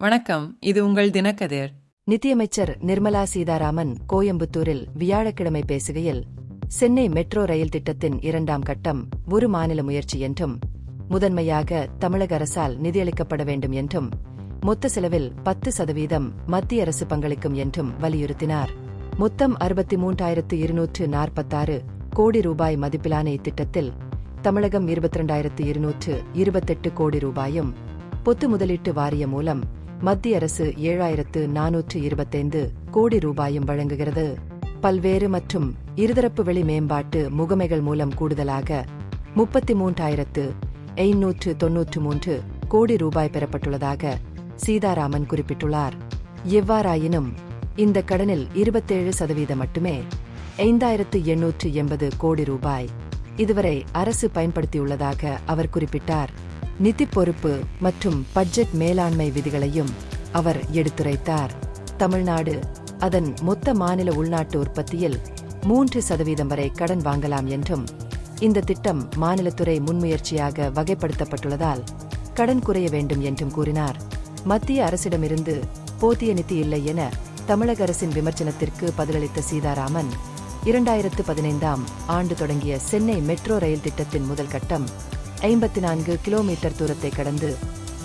வணக்கம், இது உங்கள் தினக்கதிர். நிதியமைச்சர் நிர்மலா சீதாராமன் கோயம்புத்தூரில் வியாழக்கிழமை பேசுகையில், சென்னை மெட்ரோ ரயில் திட்டத்தின் 2ஆம் கட்டம் ஒரு மாநில முயற்சி என்றும், முதன்மையாக தமிழக அரசால் நிதியளிக்கப்பட வேண்டும் என்றும், மொத்த செலவில் 10% மத்திய அரசு பங்களிக்கும் என்றும் வலியுறுத்தினார். மொத்தம் 63,246 கோடி ரூபாய் மதிப்பிலான இத்திட்டத்தில் தமிழகம் 22,228 கோடி ரூபாயும், பொது முதலீட்டு வாரியம் மூலம் மத்திய அரசு 7,425 கோடி ரூபாயும் வழங்குகிறது. பல்வேறு மற்றும் இருதரப்பு வெளி மேம்பாட்டு முகமைகள் மூலம் கூடுதலாக 33,593 கோடி ரூபாய் பெறப்பட்டுள்ளதாக சீதாராமன் குறிப்பிட்டுள்ளார். எவ்வாறாயினும் இந்த கடனில் 27% மட்டுமே 5,880 கோடி ரூபாய் இதுவரை அரசு பயன்படுத்தியுள்ளதாக அவர் குறிப்பிட்டார். நிதி பொறுப்பு மற்றும் பட்ஜெட் மேலாண்மை விதிகளையும் அவர் எடுத்துரைத்தார். தமிழ்நாடு அதன் மொத்த மாநில உள்நாட்டு உற்பத்தியில் 3% வரை கடன் வாங்கலாம் என்றும், இந்த திட்டம் மாநிலத்துறை முன்முயற்சியாக வகைப்படுத்தப்பட்டுள்ளதால் கடன் குறைய வேண்டும் என்றும் கூறினார். மத்திய அரசிடமிருந்து போதிய நிதி இல்லை என தமிழக அரசின் விமர்சனத்திற்கு பதிலளித்த சீதாராமன், 2015ஆம் ஆண்டு தொடங்கிய சென்னை மெட்ரோ ரயில் திட்டத்தின் முதல் கட்டம் 54 கிலோமீட்டர் தூரத்தை கடந்து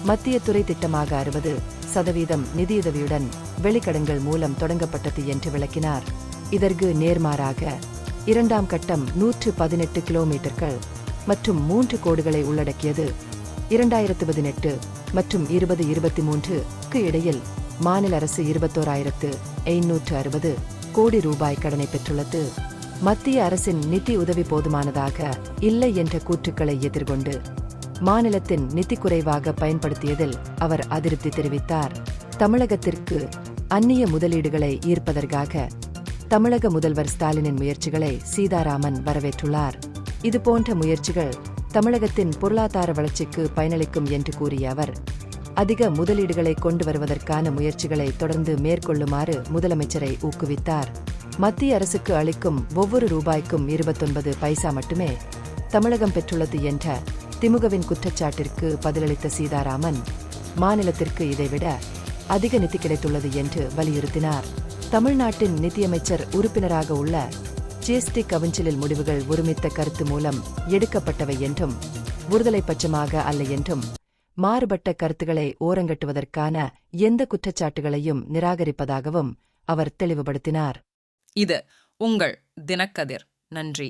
மத்திய துறை திட்டமாக 60% நிதியுதவியுடன் வெளிக்கடன்கள் மூலம் தொடங்கப்பட்டது என்று விளக்கினார். இதற்கு நேர்மாறாக 2ஆம் கட்டம் 118 கிலோமீட்டர்கள் மற்றும் 3 கோடுகளை உள்ளடக்கியது. 2018 மற்றும் 2023க்கு இடையில் மாநில அரசு 21,560 கோடி ரூபாய் கடனை பெற்றுள்ளது. மத்திய அரசின் நிதி உதவி போதுமானதாக இல்லை என்ற கூற்றுக்களை எதிர்கொண்டு மாநிலத்தின் நிதி குறைவாக பயன்படுத்தியதில் அவர் அதிருப்தி தெரிவித்தார். தமிழகத்திற்கு அந்நிய முதலீடுகளை ஈர்ப்பதற்காக தமிழக முதல்வர் ஸ்டாலினின் முயற்சிகளை சீதாராமன் வரவேற்றுள்ளார். இதுபோன்ற முயற்சிகள் தமிழகத்தின் பொருளாதார வளர்ச்சிக்கு பயனளிக்கும் என்று கூறிய அவர், அதிக முதலீடுகளை கொண்டு வருவதற்கான முயற்சிகளை தொடர்ந்து மேற்கொள்ளுமாறு முதலமைச்சரை ஊக்குவித்தார். மத்திய அரசுக்கு அளிக்கும் ஒவ்வொரு ரூபாய்க்கும் 29 பைசா மட்டுமே தமிழகம் பெற்றுள்ளது என்ற திமுகவின் குற்றச்சாட்டிற்கு பதிலளித்த சீதாராமன், மாநிலத்திற்கு இதைவிட அதிக நிதி கிடைத்துள்ளது என்று வலியுறுத்தினார். தமிழ்நாட்டின் நிதியமைச்சர் உறுப்பினராக உள்ள ஜிஎஸ்டி கவுன்சிலில் முடிவுகள் ஒருமித்த கருத்து மூலம் எடுக்கப்பட்டவை என்றும், ஒருதலை பட்சமாக அல்ல என்றும், மாறுபட்ட கருத்துக்களை ஓரங்கட்டுவதற்கான எந்த குற்றச்சாட்டுகளையும் நிராகரிப்பதாகவும் அவர் தெளிவுபடுத்தினார். இது உங்கள் தினக்கதிர். நன்றி.